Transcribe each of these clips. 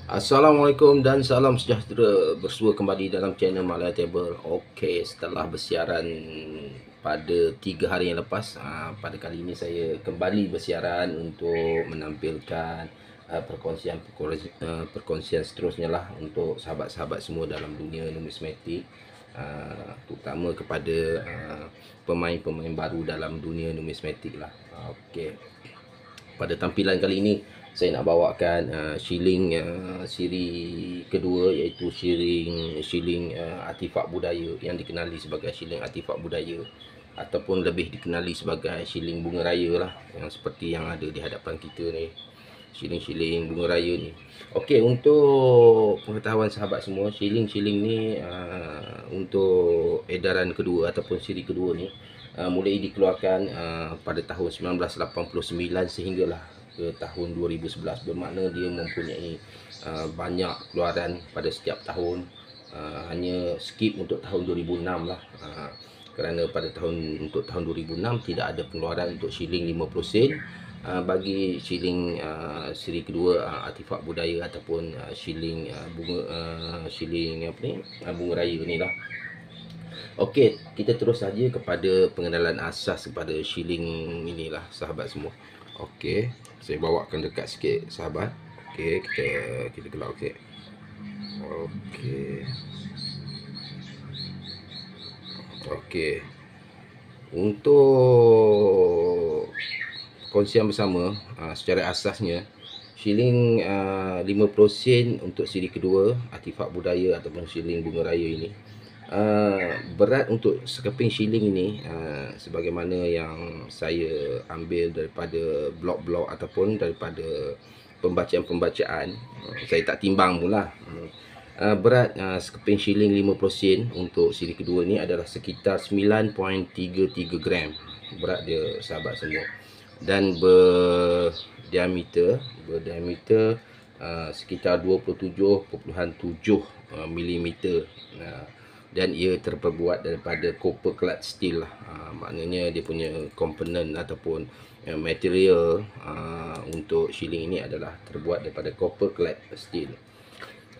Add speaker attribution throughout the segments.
Speaker 1: Assalamualaikum dan salam sejahtera, bersua kembali dalam channel Malaya Table. Okey, setelah bersiaran pada 3 hari yang lepas, pada kali ini saya kembali bersiaran untuk menampilkan perkongsian seterusnya lah untuk sahabat-sahabat semua dalam dunia numismatik, terutama kepada pemain-pemain baru dalam dunia numismatik lah. Okey, pada tampilan kali ini saya nak bawakan shilling siri kedua, iaitu shilling artifak budaya yang dikenali sebagai shilling artifak budaya ataupun lebih dikenali sebagai shilling bunga raya lah, yang seperti yang ada di hadapan kita ni, shilling bunga raya ni. Okey, untuk pengetahuan sahabat semua, shilling ni untuk edaran kedua ataupun siri kedua ni mulai dikeluarkan pada tahun 1989 sehinggalah ke tahun 2011, bermakna dia mempunyai banyak keluaran pada setiap tahun. Hanya skip untuk tahun 2006 lah, kerana pada untuk tahun 2006 tidak ada pengeluaran untuk shilling 50 sen bagi shilling siri kedua artifak budaya ataupun shilling bunga raya ni lah. Okey, kita terus saja kepada pengenalan asas kepada shilling inilah sahabat semua. Okey, saya bawakan dekat sikit sahabat. Okey, kita gelap sikit. Okey. Okey. Untuk kongsian bersama, secara asasnya shilling 50 sen untuk siri kedua artifak budaya ataupun shilling bunga raya ini, berat untuk sekeping shilling ini, sebagaimana yang saya ambil daripada blog-blog ataupun daripada pembacaan-pembacaan, saya tak timbang pun lah. Berat sekeping shilling 50 sen untuk siri kedua ni adalah sekitar 9.33 gram berat dia sahabat semua, dan berdiameter sekitar 27.7 mm, dan ia terbuat daripada copper clad steel lah. Maknanya dia punya komponen ataupun material untuk shilling ini adalah terbuat daripada copper clad steel.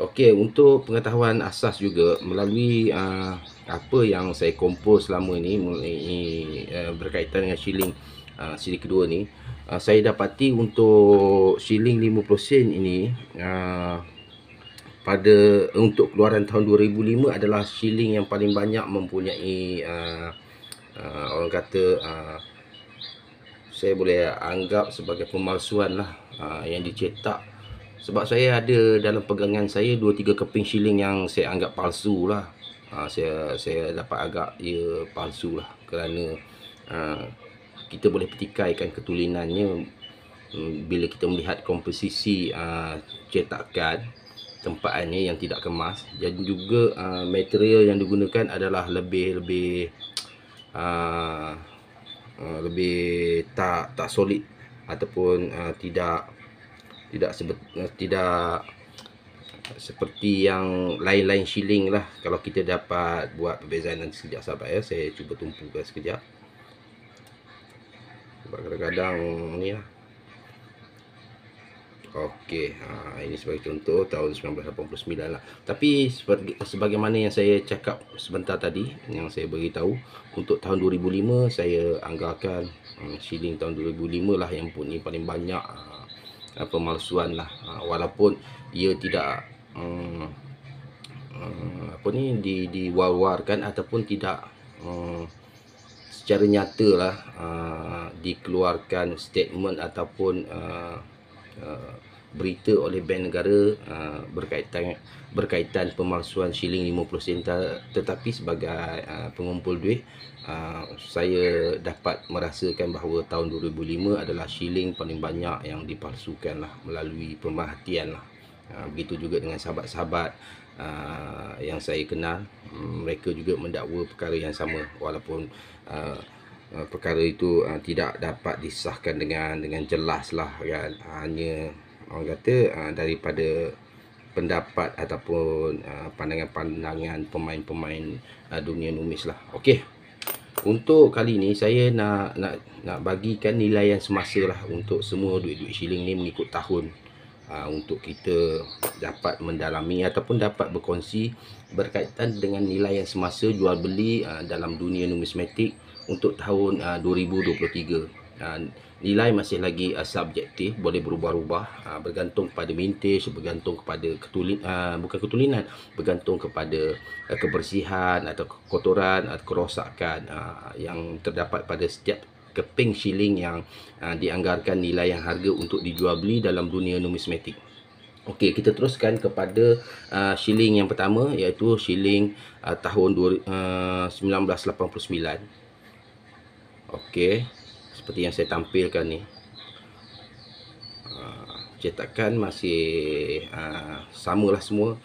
Speaker 1: Okey, untuk pengetahuan asas juga, melalui apa yang saya kompos selama ini berkaitan dengan shilling siri kedua ni, saya dapati untuk shilling 50 sen ini untuk keluaran tahun 2005 adalah shilling yang paling banyak mempunyai orang kata saya boleh anggap sebagai pemalsuan lah yang dicetak. Sebab saya ada dalam pegangan saya 2-3 keping shilling yang saya anggap palsu lah. Saya dapat agak ia palsu lah, kerana kita boleh petikaikan ketulinannya bila kita melihat komposisi cetakan tempaannya yang tidak kemas, dan juga material yang digunakan adalah lebih tak solid ataupun tidak seperti yang lain-lain shilling lah. Kalau kita dapat buat perbezaan nanti sekejap sahabat ya, saya cuba tumpukan sekejap. Sebab kadang-kadang ni lah. Okey, ini sebagai contoh tahun 1989 lah. Tapi sebagaimana yang saya cakap sebentar tadi, yang saya beritahu, untuk tahun 2005 saya anggarkan shilling tahun 2005 lah yang punya paling banyak pemalsuan lah, walaupun ia tidak diwar-warkan ataupun tidak secara nyata lah dikeluarkan statement ataupun berita oleh Bank Negara berkaitan pemalsuan shilling 50 sen. Tetapi sebagai pengumpul duit, saya dapat merasakan bahawa tahun 2005 adalah shilling paling banyak yang dipalsukan lah melalui pemerhatian lah. Begitu juga dengan sahabat-sahabat yang saya kenal, mereka juga mendakwa perkara yang sama, walaupun perkara itu tidak dapat disahkan dengan jelas lah kan. Hanya orang kata daripada pendapat ataupun pandangan-pandangan pemain-pemain dunia numis lah. Okey, untuk kali ni saya nak bagikan nilaian semasa lah untuk semua duit-duit shilling ni mengikut tahun. untuk kita dapat mendalami ataupun dapat berkongsi berkaitan dengan nilai yang semasa jual beli dalam dunia numismatik untuk tahun 2023. Nilai masih lagi subjektif, boleh berubah-ubah, bergantung kepada vintage, bergantung kepada bukan ketulinan, bergantung kepada kebersihan atau kotoran atau kerosakan yang terdapat pada setiap keping shilling yang dianggarkan nilai yang harga untuk dijual beli dalam dunia numismatik. Okey, kita teruskan kepada shilling yang pertama, iaitu shilling tahun 1989. Okey, seperti yang saya tampilkan ni, cetakan masih samalah semua,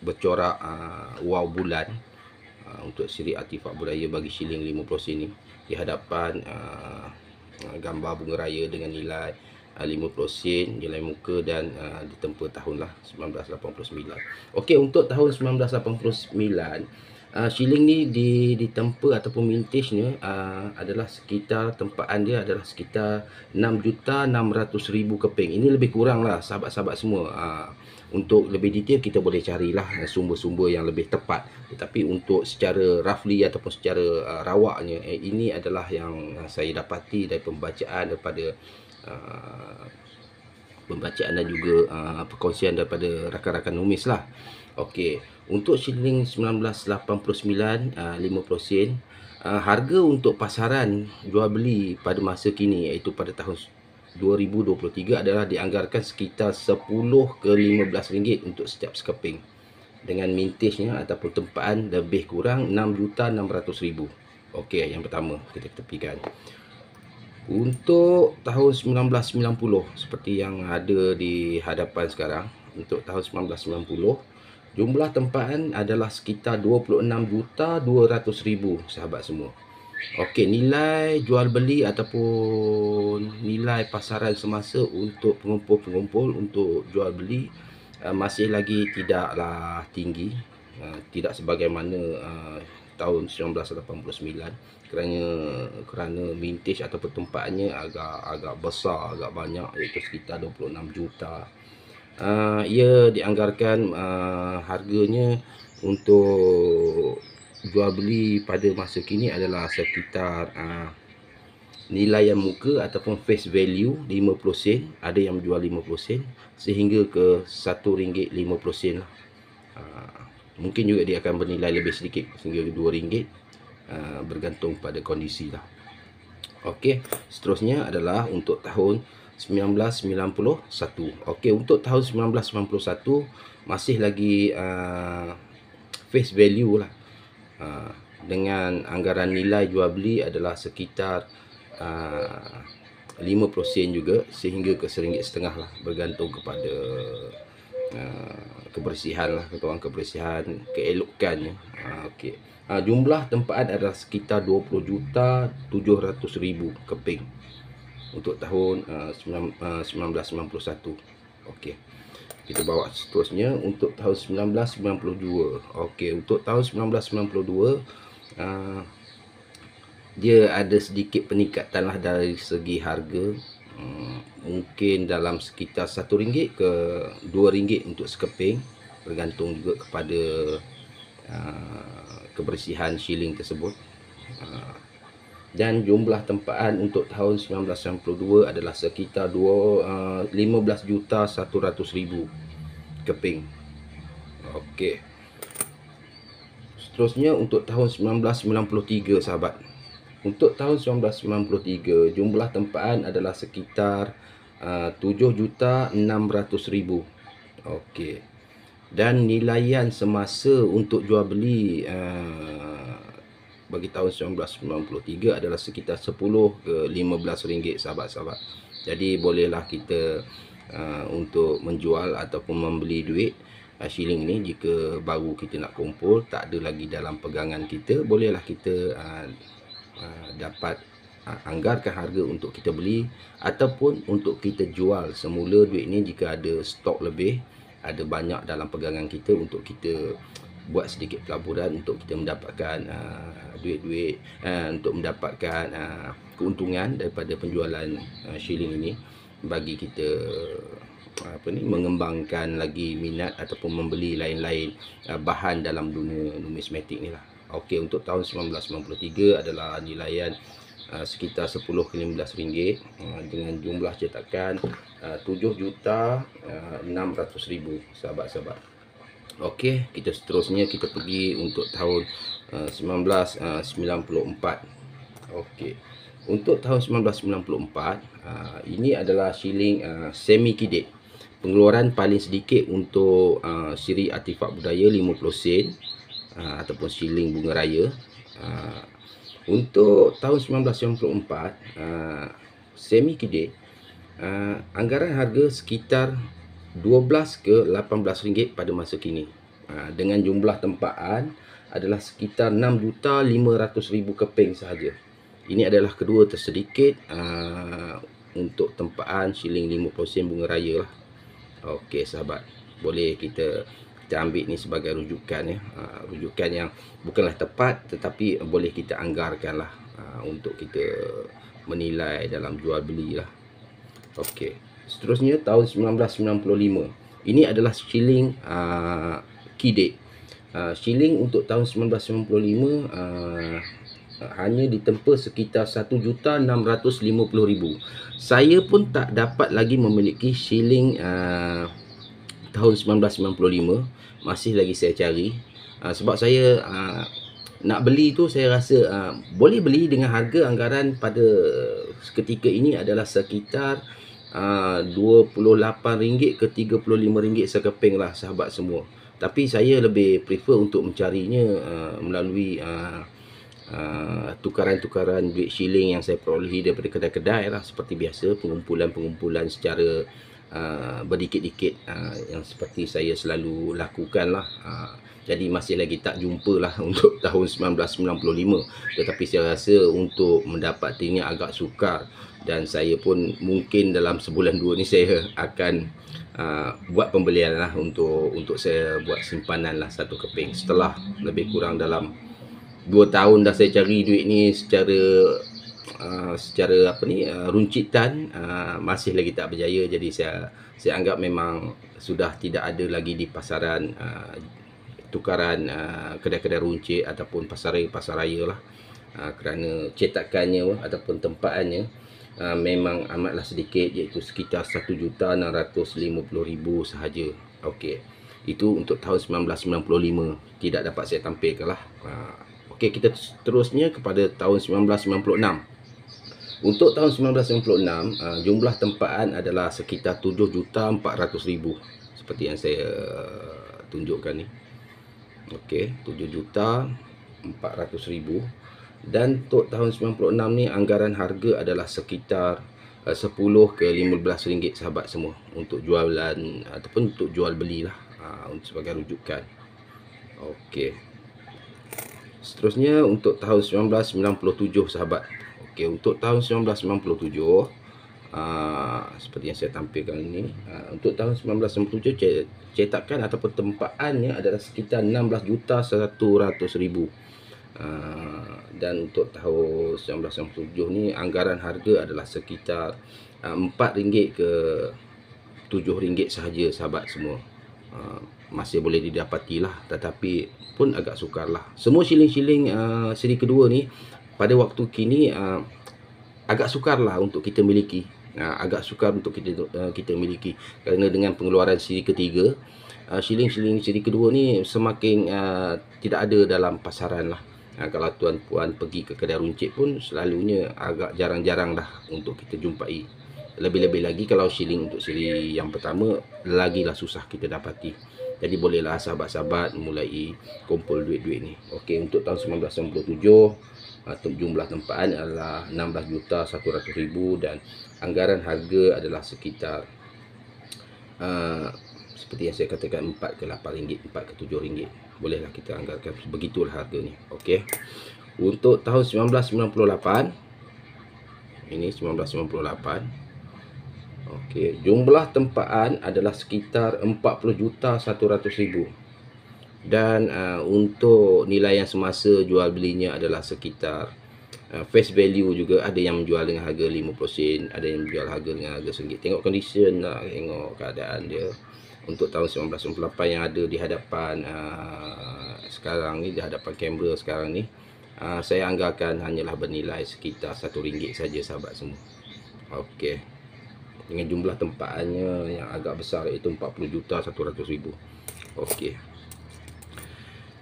Speaker 1: bercorak wow bulan untuk siri artifak budaya bagi shilling 50 sen ni. Di hadapan gambar bunga raya dengan nilai 50 sen, nilai muka, dan ditempa tahun lah 1989. Okey, untuk tahun 1989, shilling ni ditempa ataupun vintage-nya adalah sekitar, tempaan dia adalah sekitar 6.600.000 keping. Ini lebih kurang lah sahabat-sahabat semua. Untuk lebih detail kita boleh carilah sumber-sumber yang lebih tepat. Tetapi untuk secara roughly ataupun secara rawaknya, ini adalah yang saya dapati dari pembacaan daripada pembacaan dan juga perkongsian daripada rakan-rakan numis lah. Okey, untuk shilling 1989 50 sen, harga untuk pasaran jual beli pada masa kini, iaitu pada tahun 2023, adalah dianggarkan sekitar 10 ke 15 ringgit untuk setiap sekeping, dengan vintage-nya ataupun tempaan lebih kurang 6.600.000. Okey, yang pertama kita tepikan. Untuk tahun 1990, seperti yang ada di hadapan sekarang, untuk tahun 1990, jumlah tempaan adalah sekitar 26.200.000 sahabat semua. Okey, nilai jual beli ataupun nilai pasaran semasa untuk pengumpul-pengumpul untuk jual beli masih lagi tidaklah tinggi, tidak sebagaimana tahun 1989, kerana vintage atau pertumpaannya agak besar, agak banyak, iaitu sekitar 26 juta. Ia dianggarkan harganya untuk jual beli pada masa kini adalah sekitar nilai yang muka ataupun face value 50 sen, ada yang menjual 50 sen sehingga ke RM1.50 lah. Mungkin juga dia akan bernilai lebih sedikit sehingga RM2, bergantung pada kondisi lah. Okey, seterusnya adalah untuk tahun 1991. Okey, untuk tahun 1991 masih lagi face value lah, dengan anggaran nilai jual beli adalah sekitar 50 sen juga sehingga ke RM1.50 lah, bergantung kepada kebersihan lah, kebersihan, keelokannya. Okey, jumlah tempaan adalah sekitar 20.700.000 keping untuk tahun 1991. Okey, kita bawa seterusnya untuk tahun 1992. Okey, untuk tahun 1992 dia ada sedikit peningkatan lah dari segi harga. Mungkin dalam sekitar RM1 ke RM2 untuk sekeping, bergantung juga kepada kebersihan shilling tersebut. Dan jumlah tempaan untuk tahun 1992 adalah sekitar 15.100.000 keping. Okey, seterusnya untuk tahun 1993 sahabat. Untuk tahun 1993 jumlah tempaan adalah sekitar 7.600.000. Okey, dan nilaian semasa untuk jual beli bagi tahun 1993 adalah sekitar 10 ke 15 ringgit sahabat-sahabat. Jadi bolehlah kita untuk menjual ataupun membeli duit shilling ni, jika baru kita nak kumpul, tak ada lagi dalam pegangan kita, bolehlah kita dapat anggarkan harga untuk kita beli ataupun untuk kita jual semula duit ni jika ada stok lebih, ada banyak dalam pegangan kita, untuk kita buat sedikit pelaburan untuk kita mendapatkan duit-duit, untuk mendapatkan keuntungan daripada penjualan shilling ini bagi kita mengembangkan lagi minat ataupun membeli lain-lain bahan dalam dunia numismatik ni lah. Okey, untuk tahun 1993 adalah nilaian sekitar 10 ke 15 ringgit dengan jumlah cetakan 7,600,000 sahabat-sahabat. Okey, kita seterusnya kita pergi untuk tahun 1994. Okey, untuk tahun 1994 ini adalah shilling semi kidit. Pengeluaran paling sedikit untuk siri artifak budaya 50 sen ataupun shilling bunga raya. Untuk tahun 1994 semi kidit, anggaran harga sekitar 12 ke 18 ringgit pada masa kini. Dengan jumlah tempaan adalah sekitar 6,500,000 keping sahaja. Ini adalah kedua tersedikit untuk tempaan shilling 50 sen bunga raya lah. Okey sahabat, boleh kita ambil ni sebagai rujukan ya. Rujukan yang bukanlah tepat tetapi boleh kita anggarkan lah untuk kita menilai dalam jual beli lah. Okey, seterusnya tahun 1995. Ini adalah shilling kidit. Shilling untuk tahun 1995 hanya ditempa sekitar 1,650,000. Saya pun tak dapat lagi memiliki shilling tahun 1995. Masih lagi saya cari. Sebab saya nak beli tu, saya rasa boleh beli dengan harga anggaran pada ketika ini adalah sekitar RM28 ke RM35 sekeping lah sahabat semua. Tapi saya lebih prefer untuk mencarinya melalui tukaran-tukaran duit shilling yang saya perolehi daripada kedai-kedai lah, seperti biasa, pengumpulan-pengumpulan secara berdikit-dikit yang seperti saya selalu lakukan lah. Jadi masih lagi tak jumpa lah untuk tahun 1995. Tetapi saya rasa untuk mendapatinya agak sukar, dan saya pun mungkin dalam sebulan dua ni saya akan buat pembelian lah untuk saya buat simpanan lah satu keping. Setelah lebih kurang dalam 2 tahun dah saya cari duit ni secara runcitan, masih lagi tak berjaya. Jadi saya anggap memang sudah tidak ada lagi di pasaran tukaran kedai-kedai runcit ataupun pasar raya lah, kerana cetakannya ataupun tempaannya memang amatlah sedikit, iaitu sekitar 1,650,000 sahaja. Okey, itu untuk tahun 1995 tidak dapat saya tampilkan lah. Okey, kita terusnya kepada tahun 1996. Untuk tahun 1996, jumlah tempaan adalah sekitar 7,400,000 seperti yang saya tunjukkan ni. Okey, 7,400,000. Dan untuk tahun 96 ni anggaran harga adalah sekitar 10 ke 15 ringgit sahabat semua untuk jualan ataupun untuk jual belilah sebagai rujukan. Okey. Seterusnya untuk tahun 1997 sahabat. Okey, untuk tahun 1997 seperti yang saya tampilkan ini, untuk tahun 1997 cetakan ataupun tempaannya adalah sekitar 16,100,000. Dan untuk tahun 1997 ni anggaran harga adalah sekitar RM4 ke RM7 sahaja sahabat semua. Masih boleh didapati lah, tetapi pun agak sukar lah. Semua shilling-shilling siri kedua ni pada waktu kini agak sukar lah untuk kita miliki. Agak sukar untuk kita miliki kerana dengan pengeluaran siri ketiga, shilling-shilling siri kedua ni semakin tidak ada dalam pasaran lah. Kalau tuan-puan pergi ke kedai runcit pun selalunya agak jarang-jarang dah untuk kita jumpai. Lebih-lebih lagi kalau shilling untuk siri yang pertama, lagilah susah kita dapati. Jadi bolehlah sahabat-sahabat mulai kumpul duit-duit ni. Okey, untuk tahun 1997 jumlah tempaan adalah 16,100,000 dan anggaran harga adalah sekitar seperti yang saya katakan 4 ke 8 ringgit, 4 ke 7 ringgit. Bolehlah kita anggarkan, begitulah harga ni. Okey. Untuk tahun 1998, ini 1998. Okey, jumlah tempaan adalah sekitar 40,100,000. Dan untuk nilai yang semasa jual belinya adalah sekitar face value juga, ada yang menjual dengan harga 50 sen, ada yang menjual harga dengan harga RM1. Tengok condition lah, tengok keadaan dia. Untuk tahun 1998 yang ada di hadapan sekarang ni, di hadapan kamera sekarang ni, saya anggarkan hanyalah bernilai sekitar RM1 saja sahabat semua. Okey. Dengan jumlah tempaannya yang agak besar, iaitu 40,100,000. Okey.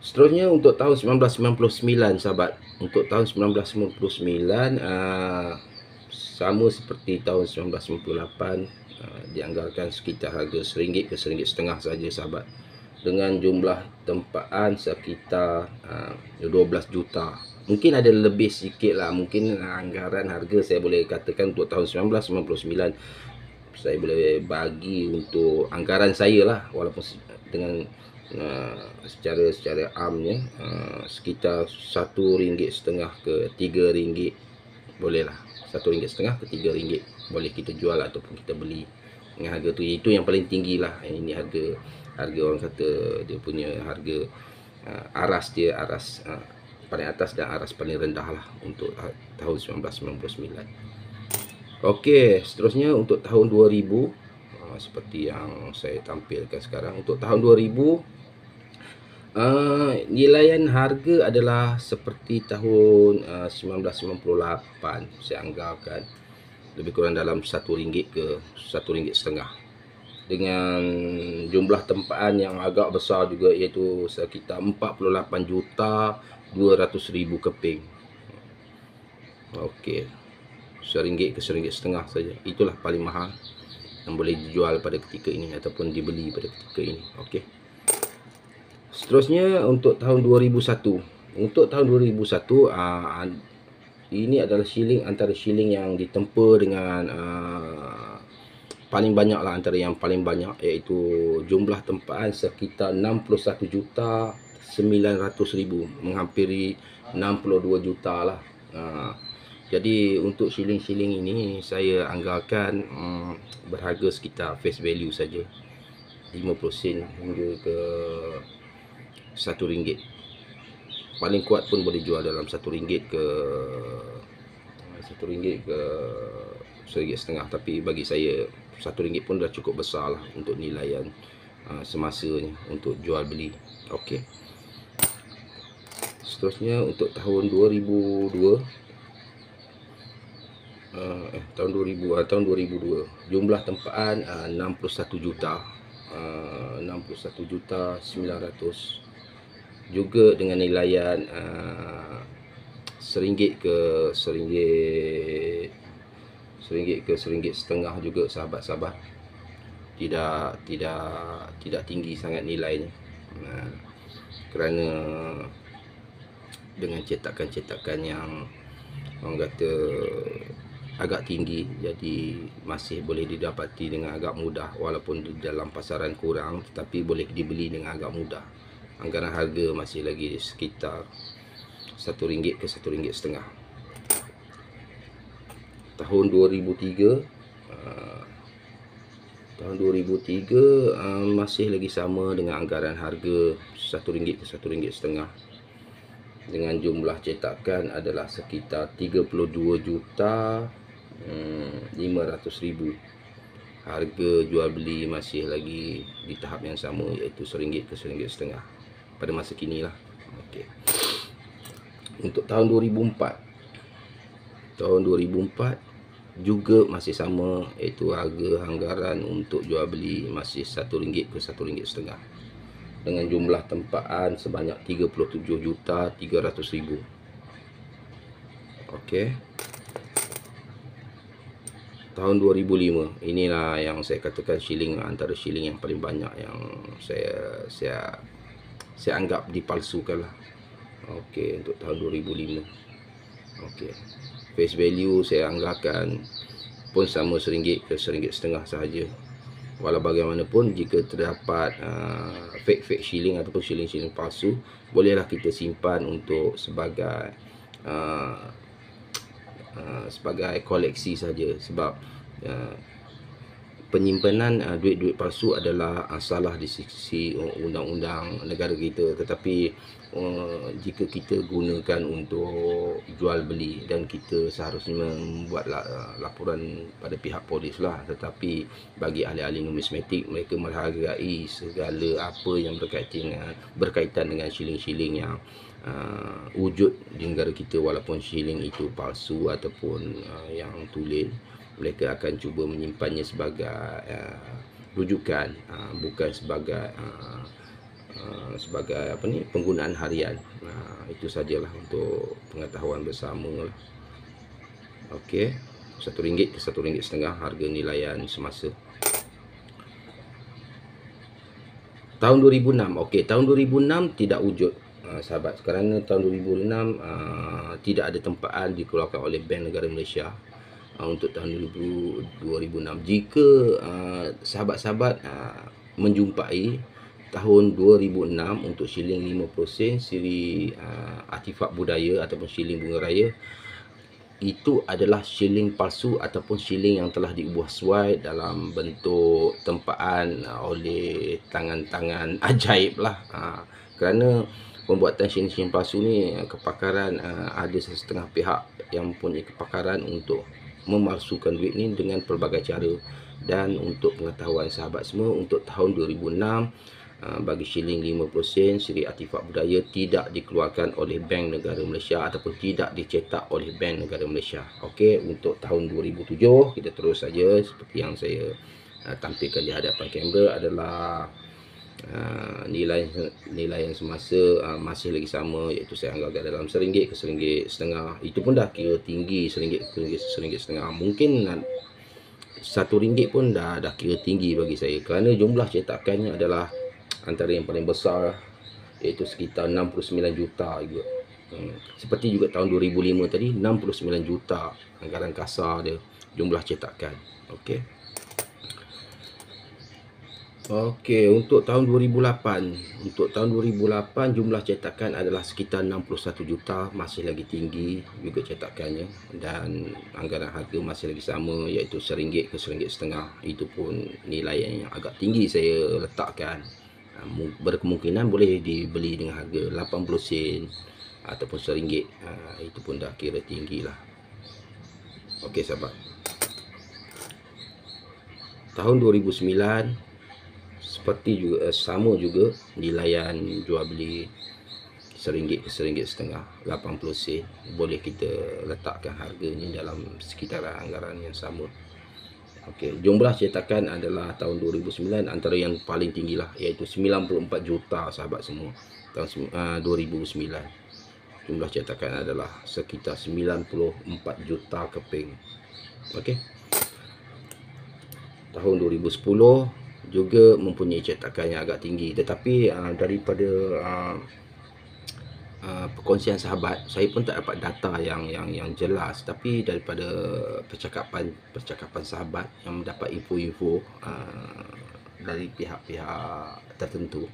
Speaker 1: Seterusnya untuk tahun 1999 sahabat. Untuk tahun 1999 sama seperti tahun 1998, dianggarkan sekitar harga RM1 ke RM1.5 saja sahabat. Dengan jumlah tempaan sekitar 12 juta. Mungkin ada lebih sikit lah. Mungkin anggaran harga saya boleh katakan untuk tahun 1999 saya boleh bagi untuk anggaran saya lah, walaupun dengan secara amnya sekitar RM1.5 ke RM3 boleh lah. RM1.5 ke RM3 boleh kita jual ataupun kita beli dengan harga tu. Itu yang paling tinggi lah. Ini harga orang kata dia punya harga aras dia, aras paling atas dan aras paling rendah lah untuk tahun 1999. Okey, seterusnya untuk tahun 2000, seperti yang saya tampilkan sekarang. Untuk tahun 2000, nilaian harga adalah seperti tahun 1998. Saya anggarkan lebih kurang dalam RM1 ke RM1.5, dengan jumlah tempaan yang agak besar juga, iaitu sekitar 48,200,000 keping. Okey, RM1 ke RM1.5 saja. Itulah paling mahal yang boleh dijual pada ketika ini ataupun dibeli pada ketika ini. Okey. Seterusnya untuk tahun 2001. Untuk tahun 2001, ini adalah shilling, antara shilling yang ditempa dengan paling banyak lah, antara yang paling banyak, iaitu jumlah tempaan sekitar 61,900,000, menghampiri 62 juta lah. Jadi untuk shilling-shilling ini saya anggarkan berharga sekitar face value saja, 50 sen hingga ke RM1. Paling kuat pun boleh jual dalam RM1 ke RM1.5, tapi bagi saya RM1 pun dah cukup besar lah untuk nilaian semasanya untuk jual beli. Okey. Seterusnya untuk tahun 2002, tahun 2002 jumlah tempaan 61 juta, 61,900,000, juga dengan nilaian RM1 ke RM1.5 juga sahabat-sahabat. Tidak tinggi sangat nilainya, kerana dengan cetakan-cetakan yang orang kata agak tinggi, jadi masih boleh didapati dengan agak mudah, walaupun di dalam pasaran kurang, tetapi boleh dibeli dengan agak mudah. Anggaran harga masih lagi sekitar RM1 ke RM1.5. Tahun 2003, masih lagi sama dengan anggaran harga RM1 ke RM1.5, dengan jumlah cetakan adalah sekitar 32,500,000. Harga jual beli masih lagi di tahap yang sama, iaitu RM1 ke RM1.5 pada masa kini lah. Okey. Untuk tahun 2004, juga masih sama, iaitu harga anggaran untuk jual beli masih RM1 ke RM1.5, dengan jumlah tempaan sebanyak 37,300,000. Okey. Tahun 2005, inilah yang saya katakan shilling, antara shilling yang paling banyak yang saya anggap dipalsukan lah. Okey, untuk tahun 2005. Okey. Face value saya anggarkan pun sama RM1 ke RM1.5 sahaja. Walau bagaimanapun, jika terdapat fake shilling ataupun shilling palsu, bolehlah kita simpan untuk sebagai koleksi saja. Sebab penyimpanan duit-duit palsu adalah salah di sisi undang-undang negara kita, tetapi jika kita gunakan untuk jual beli, dan kita seharusnya membuat laporan pada pihak polis lah, tetapi bagi ahli-ahli numismatik, mereka menghargai segala apa yang berkaitan dengan shilling-shilling yang wujud di negara kita, walaupun shilling itu palsu ataupun yang tulen. Mereka akan cuba menyimpannya sebagai rujukan, bukan sebagai apa ni, penggunaan harian. Itu sajalah untuk pengetahuan bersama lah. Okey, RM1 ke RM1.50 harga nilaian semasa. Tahun 2006. Okey, tahun 2006 tidak wujud, sahabat, kerana tahun 2006 tidak ada tempaan dikeluarkan oleh Bank Negara Malaysia untuk tahun 2006. Jika sahabat-sahabat menjumpai tahun 2006 untuk shilling 50 sen siri artifak budaya ataupun shilling bunga raya, itu adalah shilling palsu ataupun shilling yang telah diubah suai dalam bentuk tempaan oleh tangan-tangan ajaib lah. Kerana pembuatan shilling palsu ni kepakaran, ada setengah pihak yang mempunyai kepakaran untuk memalsukan duit ni dengan pelbagai cara. Dan untuk pengetahuan sahabat semua, untuk tahun 2006 bagi shilling 50 sen siri artifak budaya tidak dikeluarkan oleh Bank Negara Malaysia ataupun tidak dicetak oleh Bank Negara Malaysia. Okey, untuk tahun 2007 kita terus saja seperti yang saya tampilkan di hadapan kamera adalah nilai yang semasa masih lagi sama, iaitu saya anggarkan dalam RM1 ke RM1.50. Itu pun dah kira tinggi, RM1 ke RM1.50. Mungkin RM1 pun dah kira tinggi bagi saya, kerana jumlah cetakannya adalah antara yang paling besar, iaitu sekitar 69 juta juga. Seperti juga tahun 2005 tadi, 69 juta anggaran kasar dia, jumlah cetakan. Okey. Okey, untuk tahun 2008. Untuk tahun 2008 jumlah cetakan adalah sekitar 61 juta, masih lagi tinggi juga cetakannya, dan anggaran harga masih lagi sama, iaitu RM1 ke RM1.50. Itu pun nilai yang agak tinggi saya letakkan. Berkemungkinan boleh dibeli dengan harga 80 sen ataupun RM1. Itu pun dah kira tinggi lah. Okey sahabat. Tahun 2009 seperti juga sama juga nilaian jual beli RM1 ke RM1.50, 80 sen. Boleh kita letakkan harganya dalam sekitaran anggaran yang sama. Okey, jumlah cetakan adalah tahun 2009 antara yang paling tinggi lah, iaitu 94 juta sahabat semua. Tahun 2009 jumlah cetakan adalah sekitar 94 juta keping. Okey. Tahun 2010 juga mempunyai cetakan yang agak tinggi, tetapi daripada perkongsian sahabat, saya pun tak dapat data yang jelas, tapi daripada percakapan sahabat yang mendapat info-info dari pihak-pihak tertentu,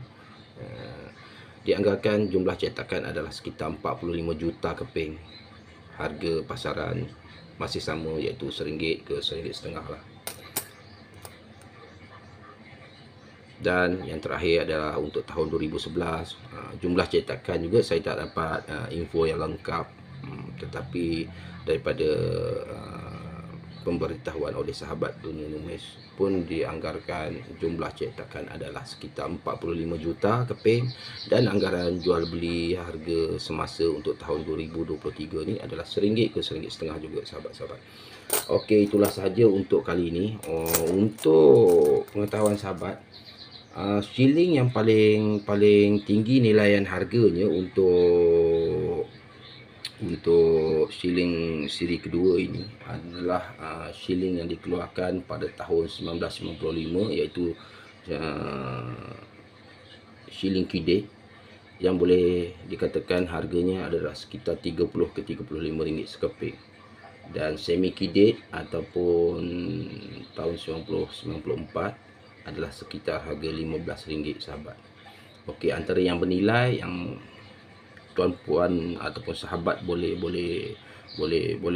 Speaker 1: dianggarkan jumlah cetakan adalah sekitar 45 juta keping. Harga pasaran masih sama, iaitu RM1 ke RM1.50 lah. Dan yang terakhir adalah untuk tahun 2011. Jumlah cetakan juga saya tak dapat info yang lengkap, tetapi daripada pemberitahuan oleh sahabat dunia numis pun dianggarkan jumlah cetakan adalah sekitar 45 juta keping, dan anggaran jual beli harga semasa untuk tahun 2023 ni adalah RM1 ke RM1.50 juga sahabat-sahabat. Okey, itulah sahaja untuk kali ini. Untuk pengetahuan sahabat, shilling yang paling tinggi nilaian harganya untuk shilling siri kedua ini adalah shilling yang dikeluarkan pada tahun 1995, iaitu shilling Kidek, yang boleh dikatakan harganya adalah sekitar RM30 ke RM35 sekeping. Dan semi Kidek ataupun tahun 1994 adalah sekitar harga RM15 sahabat. Okey, antara yang bernilai yang tuan-puan ataupun sahabat boleh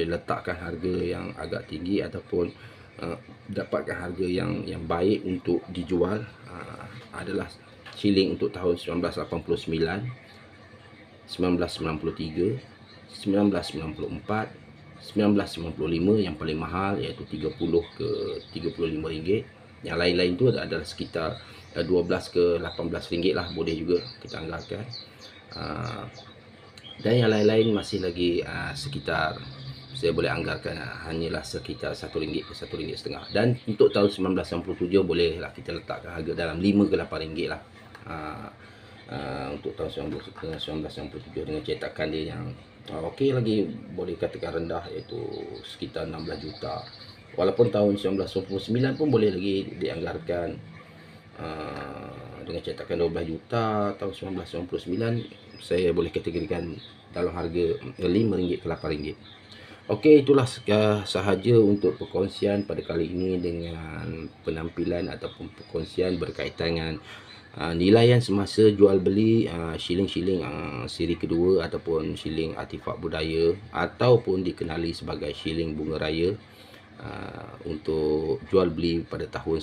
Speaker 1: letakkan harga yang agak tinggi ataupun dapatkan harga yang baik untuk dijual adalah shilling untuk tahun 1989, 1993, 1994, 1995 yang paling mahal iaitu 30 ke 35 ringgit. Yang lain-lain tu adalah sekitar 12 ke 18 ringgit lah, boleh juga kita anggarkan. Dan yang lain-lain masih lagi sekitar, saya boleh anggarkan hanyalah sekitar RM1 ke RM1.5. Dan untuk tahun 1997 bolehlah kita letakkan harga dalam 5 ke 8 ringgit lah. Untuk tahun 1997 dengan cetakan dia yang okey lagi, boleh katakan rendah, iaitu sekitar 16 juta. Walaupun tahun 1999 pun boleh lagi dianggarkan dengan cetakan 12 juta. Tahun 1999 saya boleh kategorikan dalam harga RM5 ke RM8. Okey, itulah sahaja untuk perkongsian pada kali ini dengan penampilan ataupun perkongsian berkaitan dengan nilaian semasa jual beli shilling-shilling siri kedua ataupun shilling artifak budaya ataupun dikenali sebagai shilling bunga raya untuk jual beli pada tahun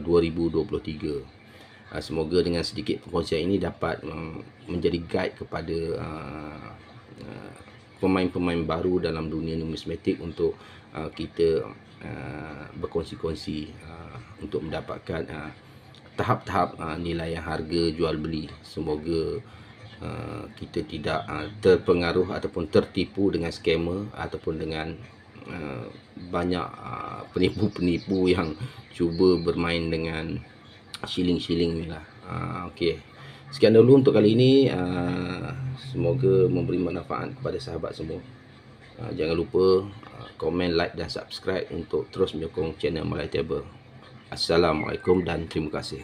Speaker 1: 2023. Semoga dengan sedikit perkongsian ini dapat menjadi guide kepada pemain-pemain baru dalam dunia numismatik untuk kita berkongsi-kongsi untuk mendapatkan tahap-tahap nilaian harga jual beli. Semoga kita tidak terpengaruh ataupun tertipu dengan scammer ataupun dengan banyak penipu-penipu yang cuba bermain dengan shilling-shilling ni lah. Okey, sekian dulu untuk kali ini. Semoga memberi manfaat kepada sahabat semua. Jangan lupa komen, like dan subscribe untuk terus menyokong channel Malay Table. Assalamualaikum dan terima kasih.